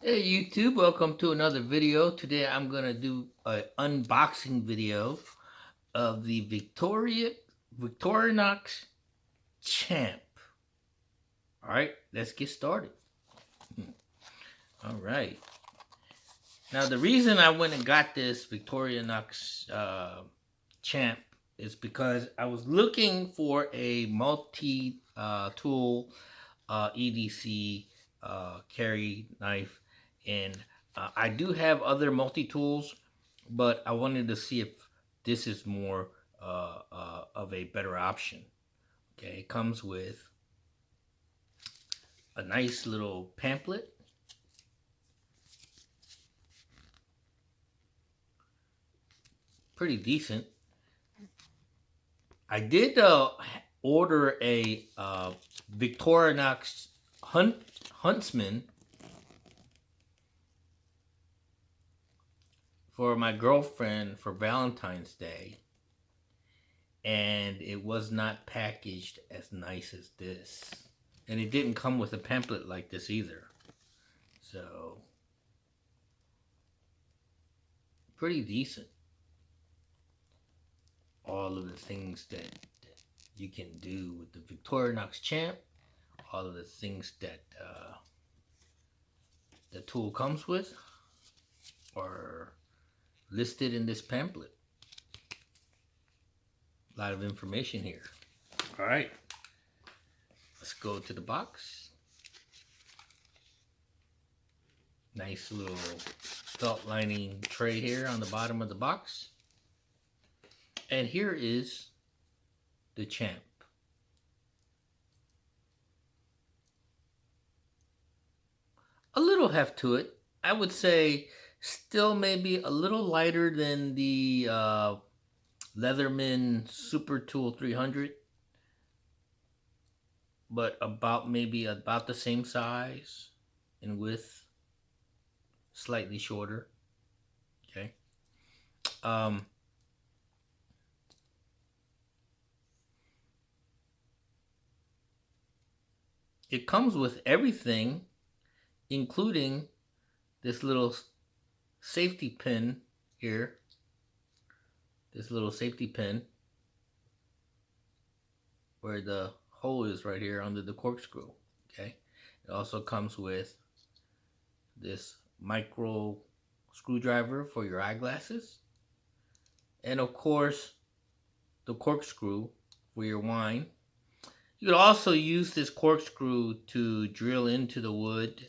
Hey YouTube, welcome to another video. Today I'm gonna do an unboxing video of the Victorinox Champ. Alright, let's get started. Alright. Now the reason I went and got this Victorinox Champ is because I was looking for a multi-tool EDC carry knife, and I do have other multi-tools, but I wanted to see if this is more of a better option. Okay, it comes with a nice little pamphlet, pretty decent. I did order a Victorinox Huntsman for my girlfriend for Valentine's Day, and it was not packaged as nice as this. And it didn't come with a pamphlet like this either. So, pretty decent. All of the things that you can do with the Victorinox Champ, all of the things that the tool comes with are listed in this pamphlet. A lot of information here. All right, let's go to the box. Nice little felt lining tray here on the bottom of the box. And here is the Champ. A little heft to it. I would say still maybe a little lighter than the Leatherman Super Tool 300, but maybe about the same size in width, slightly shorter. Okay. It comes with everything, including this little safety pin here. This little safety pin where the hole is right here under the corkscrew. Okay. It also comes with this micro screwdriver for your eyeglasses, and of course the corkscrew for your wine. You could also use this corkscrew to drill into the wood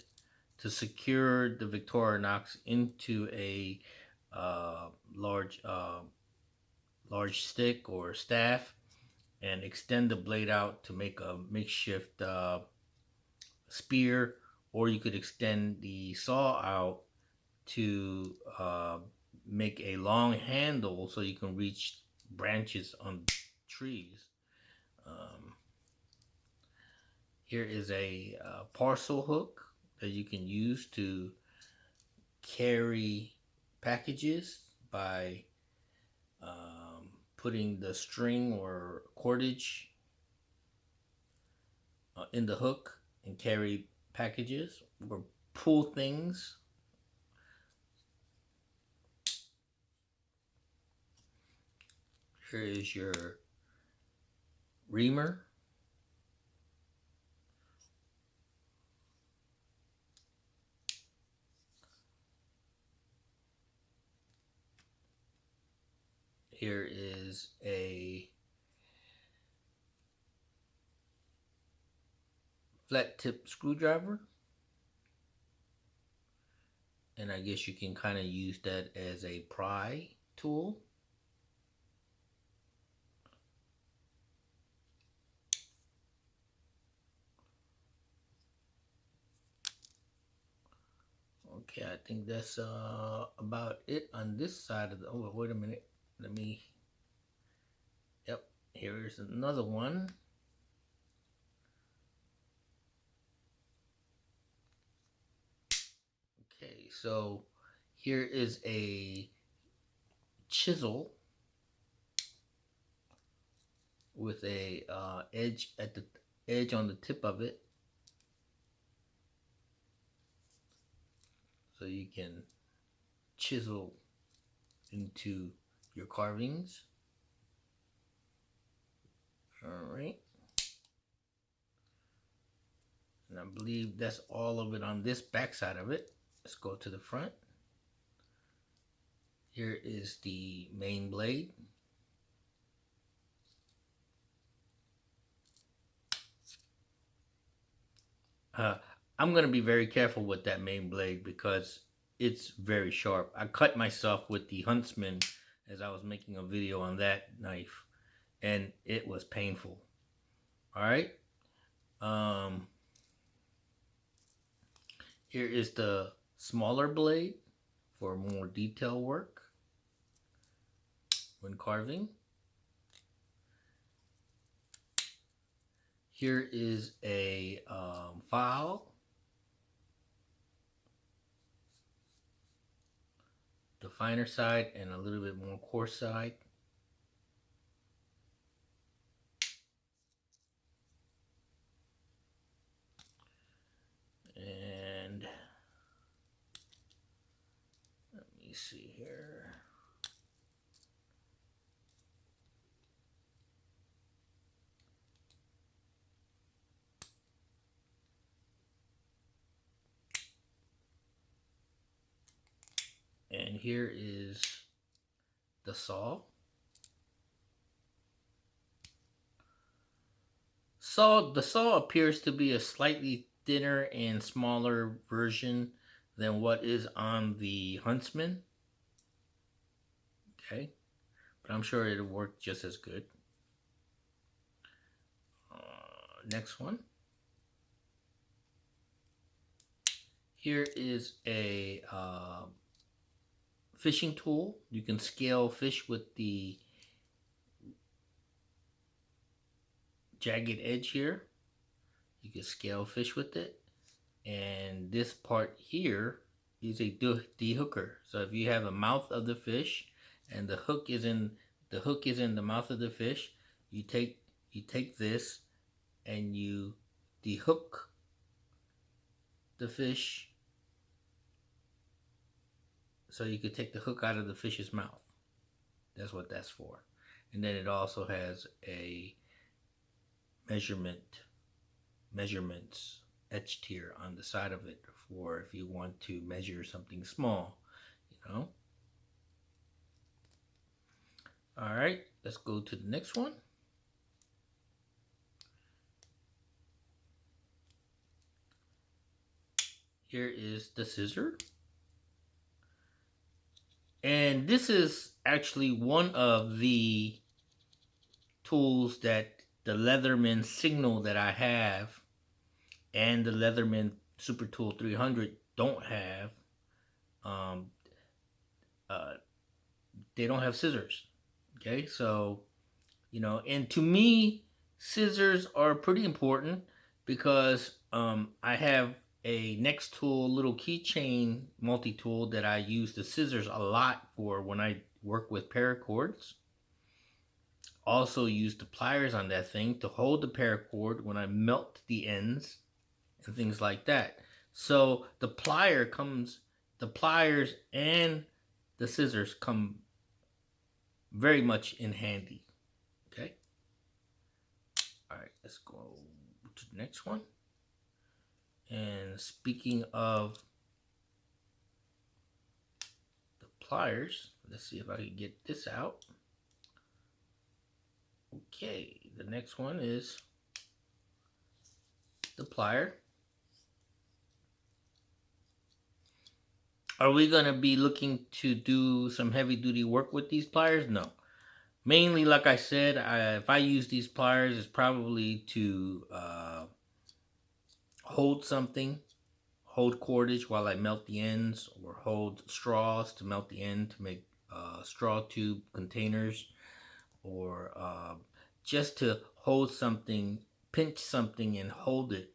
to secure the Victorinox into a large stick or staff, and extend the blade out to make a makeshift spear, or you could extend the saw out to make a long handle so you can reach branches on trees. Here is a parcel hook that you can use to carry packages by putting the string or cordage in the hook and carry packages or pull things. Here is your reamer. Here is a flat tip screwdriver, and I guess you can kind of use that as a pry tool. Okay, I think that's about it on this side of the, oh, wait a minute. Yep, here's another one. Okay, so here is a chisel with a edge at the edge on the tip of it. so you can chisel into your carvings. Alright. And I believe that's all of it on this back side of it. Let's go to the front. Here is the main blade. I'm going to be very careful with that main blade because it's very sharp. I cut myself with the Huntsman as I was making a video on that knife, and it was painful. Alright. Here is the smaller blade for more detail work when carving. Here is a file. The finer side and a little bit more coarse side. And let me see here. And here is the saw. The saw appears to be a slightly thinner and smaller version than what is on the Huntsman. Okay, but I'm sure it'll work just as good. Next one. Here is a fishing tool. You can scale fish with the jagged edge here. You can scale fish with it. And this part here is a dehooker. So if you have a mouth of the fish and the hook is in the mouth of the fish, you take this and you dehook the fish so you could take the hook out of the fish's mouth. That's what that's for. And then it also has a measurements etched here on the side of it for if you want to measure something small, you know. All right, let's go to the next one. Here is the scissor. And this is actually one of the tools that the Leatherman Signal that I have and the Leatherman Super Tool 300 don't have. They don't have scissors. Okay, so, you know, and to me, scissors are pretty important because I have a next tool little keychain multi-tool that I use the scissors a lot for when I work with paracords. Also use the pliers on that thing to hold the paracord when I melt the ends and things like that. So the pliers and the scissors come very much in handy. Okay. All right, let's go to the next one. And speaking of the pliers, let's see if I can get this out. Okay, the next one is the plier. Are we going to be looking to do some heavy duty work with these pliers? No. Mainly, like I said, if I use these pliers, it's probably to hold something, hold cordage while I melt the ends, or hold straws to melt the end to make straw tube containers, or just to hold something, pinch something and hold it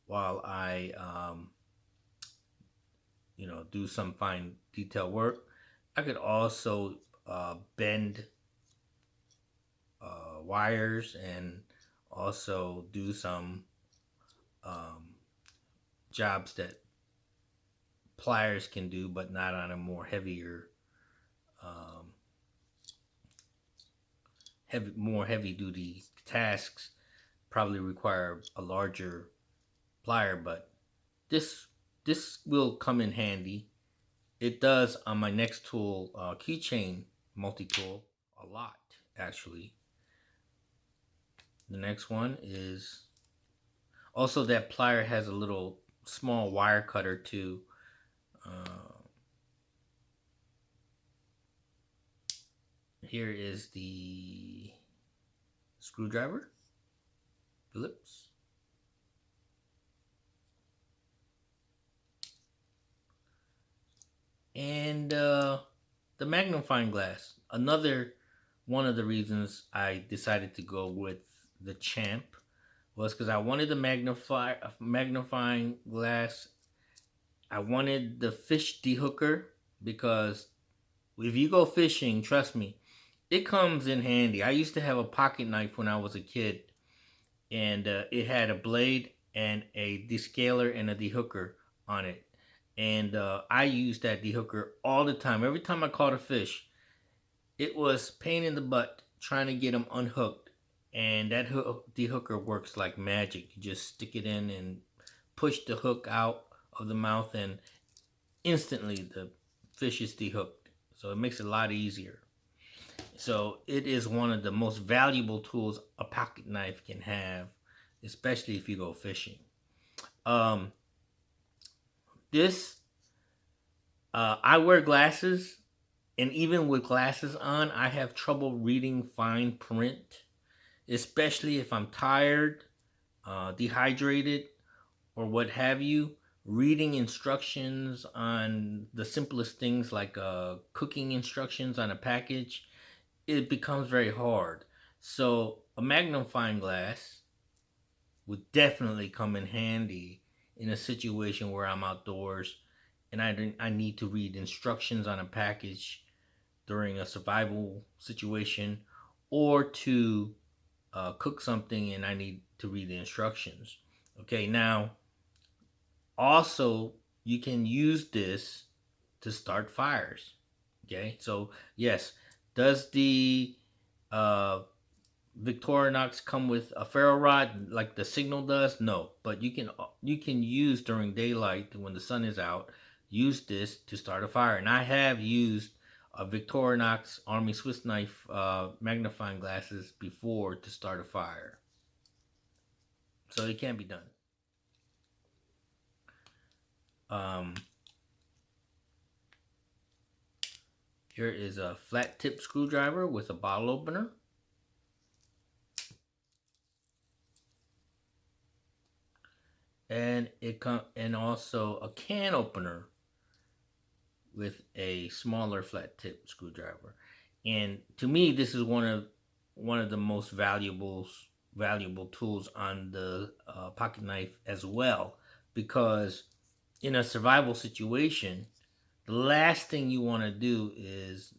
while I you know, do some fine detail work. I could also bend wires and also do some jobs that pliers can do, but not on a more heavier, more heavy duty tasks. Probably require a larger plier, but this this will come in handy. It does on my next tool, keychain multi-tool, a lot actually. The next one is also that plier has a little small wire cutter too. Here is the screwdriver, Phillips. And the magnifying glass. Another one of the reasons I decided to go with the Champ was because I wanted the magnifying glass. I wanted the fish dehooker because if you go fishing, trust me, it comes in handy. I used to have a pocket knife when I was a kid, and it had a blade and a descaler and a dehooker on it. And I used that dehooker all the time. Every time I caught a fish, it was pain in the butt trying to get them unhooked. And that dehooker works like magic. You just stick it in and push the hook out of the mouth, and instantly the fish is dehooked. So it makes it a lot easier. So it is one of the most valuable tools a pocket knife can have, especially if you go fishing. I wear glasses, and even with glasses on, I have trouble reading fine print, especially if I'm tired, dehydrated, or what have you. Reading instructions on the simplest things like cooking instructions on a package, it becomes very hard. So a magnifying glass would definitely come in handy in a situation where I'm outdoors and I need to read instructions on a package during a survival situation, or to cook something and I need to read the instructions. Okay, now also you can use this to start fires. Okay, so yes, does the Victorinox come with a ferro rod like the Signal does? No, but you can use during daylight when the sun is out. Use this to start a fire, and I have used a Victorinox Army Swiss knife magnifying glasses before to start a fire, so it can be done. Here is a flat tip screwdriver with a bottle opener. And and also a can opener with a smaller flat tip screwdriver. And to me, this is one of the most valuable tools on the pocket knife as well, because in a survival situation, the last thing you want to do is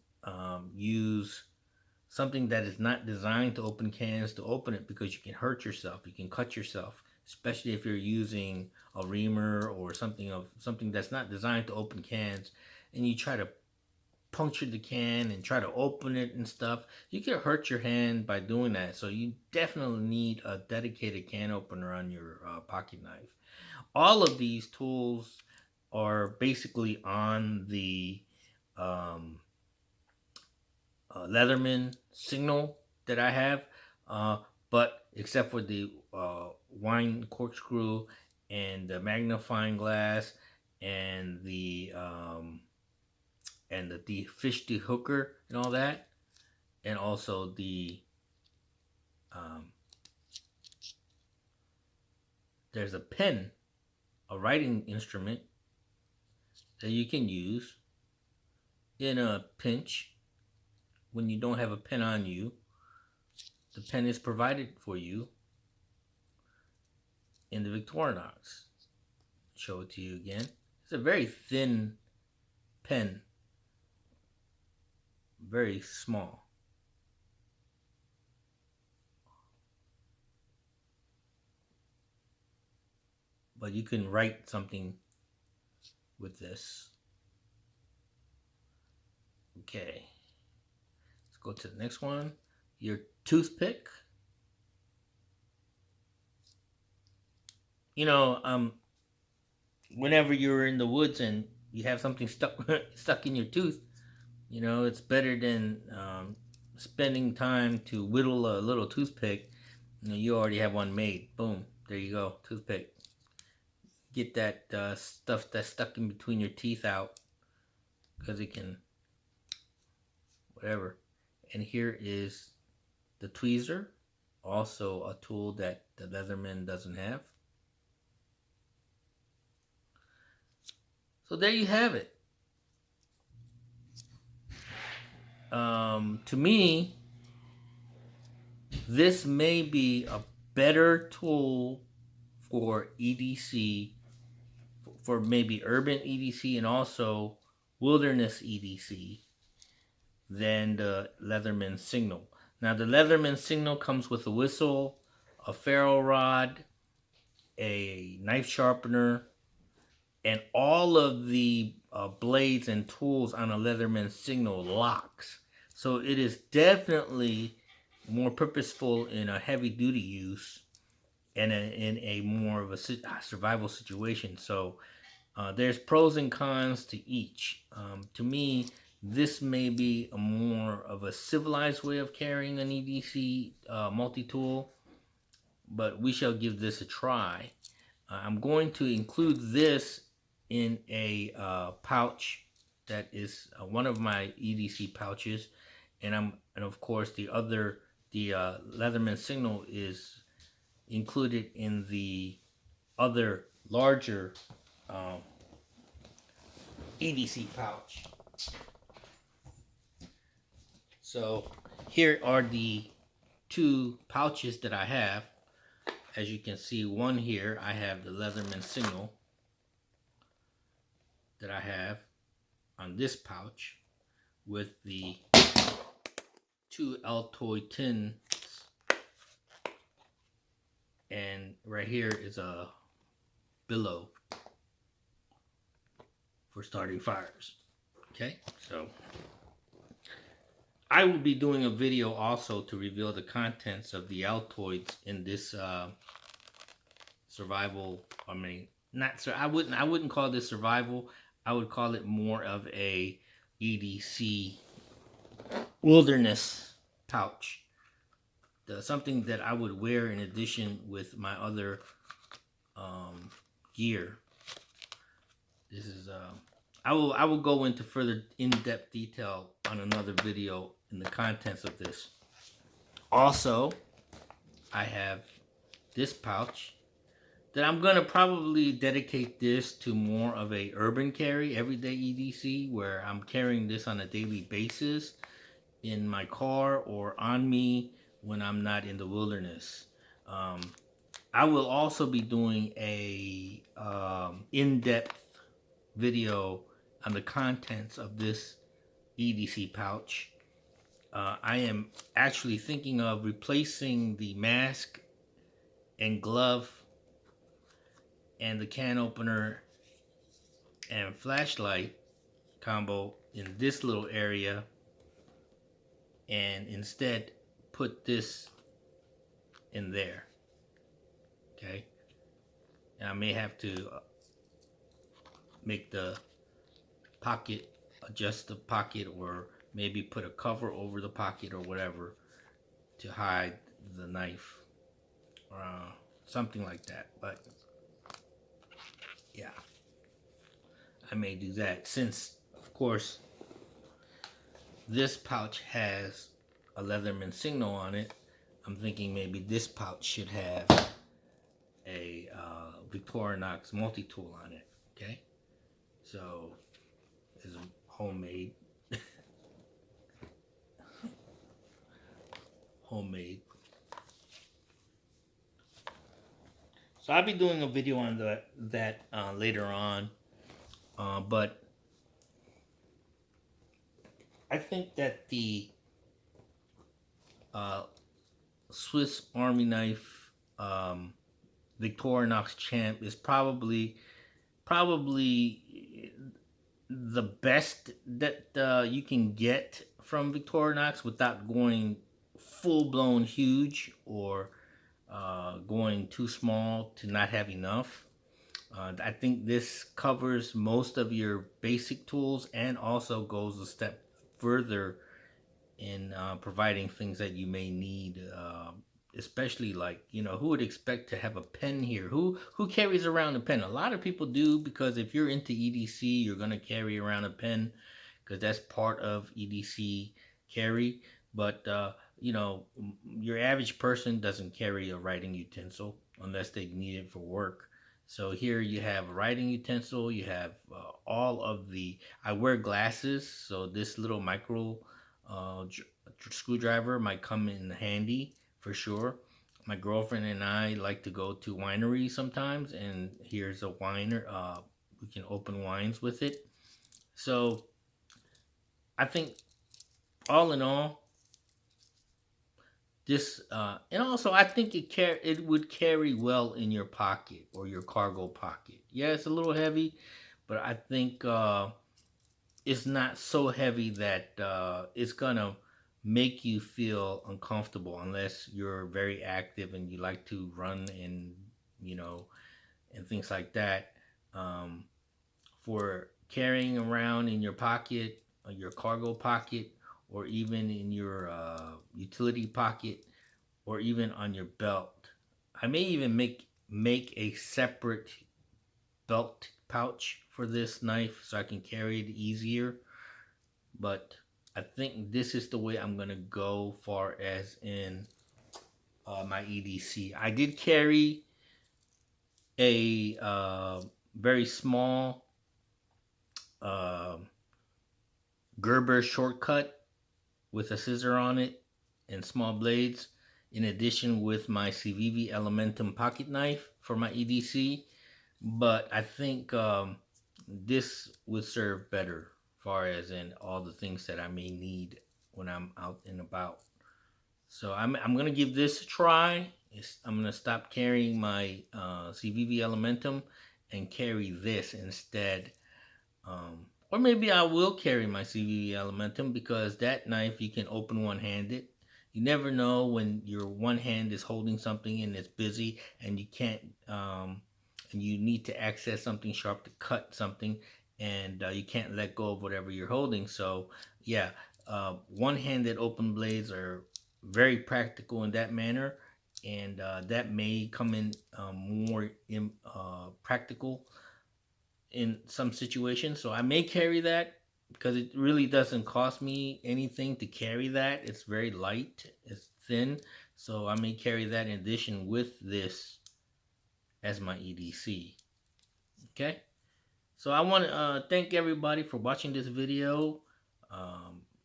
use something that is not designed to open cans to open it, because you can hurt yourself, you can cut yourself, especially if you're using a reamer or something that's not designed to open cans, and you try to puncture the can and try to open it and stuff. You can hurt your hand by doing that. So you definitely need a dedicated can opener on your pocket knife. All of these tools are basically on the Leatherman Signal that I have, but except for the wine corkscrew and the magnifying glass and the fish dehooker and all that, and also the there's a pen, a writing instrument that you can use in a pinch when you don't have a pen on you. The pen is provided for you in the Victorinox. Show it to you again. It's a very thin pen, very small. But you can write something with this. Okay, let's go to the next one. Your toothpick. You know, whenever you're in the woods and you have something stuck in your tooth, you know, it's better than spending time to whittle a little toothpick. You know, you already have one made. Boom, there you go, toothpick. Get that stuff that's stuck in between your teeth out, because it can, whatever. And here is the tweezer, also a tool that the Leatherman doesn't have. So there you have it. To me, this may be a better tool for EDC, for maybe urban EDC and also wilderness EDC, than the Leatherman Signal. Now, the Leatherman Signal comes with a whistle, a ferro rod, a knife sharpener, and all of the blades and tools on a Leatherman Signal locks. So it is definitely more purposeful in a heavy-duty use and in a more of a survival situation. So there's pros and cons to each. To me, this may be a more of a civilized way of carrying an EDC multi-tool, but we shall give this a try. I'm going to include this in a pouch that is one of my EDC pouches, and of course the Leatherman Signal is included in the other larger EDC pouch. So here are the two pouches that I have. As you can see, one here, I have the Leatherman Signal that I have on this pouch with the two Altoid tins, and right here is a billow for starting fires. Okay, so I will be doing a video also to reveal the contents of the Altoids in this survival. I mean, I wouldn't call this survival. I would call it more of a EDC wilderness pouch. Something that I would wear in addition with my other gear. This is I will go into further in-depth detail on another video in the contents of this. Also, I have this pouch that I'm gonna probably dedicate this to more of a urban carry, everyday EDC, where I'm carrying this on a daily basis in my car or on me when I'm not in the wilderness. I will also be doing a in-depth video on the contents of this EDC pouch. I am actually thinking of replacing the mask and glove and the can opener and flashlight combo in this little area, and instead put this in there. Okay, and I may have to make the pocket, adjust the pocket, or maybe put a cover over the pocket or whatever to hide the knife, or something like that. But yeah, I may do that, since of course this pouch has a Leatherman Signal on it. I'm thinking maybe this pouch should have a Victorinox multi-tool on it. Okay, so it's homemade. Homemade. So I'll be doing a video on that later on, but I think that the Swiss Army knife Victorinox Champ is probably the best that you can get from Victorinox without going full blown huge or going too small to not have enough. I think this covers most of your basic tools and also goes a step further in providing things that you may need, especially like, you know, who would expect to have a pen here? Who carries around a pen? A lot of people do, because if you're into EDC, you're gonna carry around a pen because that's part of EDC carry. But you know, your average person doesn't carry a writing utensil unless they need it for work. So here you have a writing utensil. You have all of the. I wear glasses, so this little micro uh, screwdriver might come in handy for sure. My girlfriend and I like to go to wineries sometimes, and here's a winer. We can open wines with it. So I think all in all, this and also I think it would carry well in your pocket or your cargo pocket. Yeah, it's a little heavy, but I think it's not so heavy that it's gonna make you feel uncomfortable unless you're very active and you like to run and, you know, and things like that. Um, for carrying around in your pocket, or your cargo pocket, or even in your utility pocket, or even on your belt. I may even make a separate belt pouch for this knife so I can carry it easier. But I think this is the way I'm gonna go far as in my EDC. I did carry a very small uh, Gerber shortcut with a scissor on it and small blades, in addition with my CVV Elementum pocket knife for my EDC. But I think this would serve better, far as in all the things that I may need when I'm out and about. So I'm gonna give this a try. I'm gonna stop carrying my CVV Elementum and carry this instead. Or maybe I will carry my CVV Elementum, because that knife you can open one-handed. You never know when your one hand is holding something and it's busy and you can't, and you need to access something sharp to cut something, and you can't let go of whatever you're holding. So yeah, one-handed open blades are very practical in that manner, and that may come in more practical in some situations. So I may carry that because it really doesn't cost me anything to carry that. It's very light, it's thin. So I may carry that in addition with this as my EDC. Okay. So I want to thank everybody for watching this video.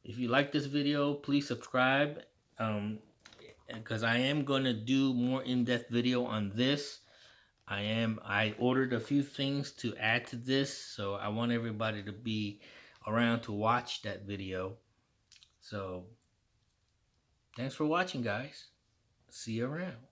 If you like this video, please subscribe. Because I am going to do more in-depth video on this. I ordered a few things to add to this, so I want everybody to be around to watch that video. So thanks for watching, guys. See you around.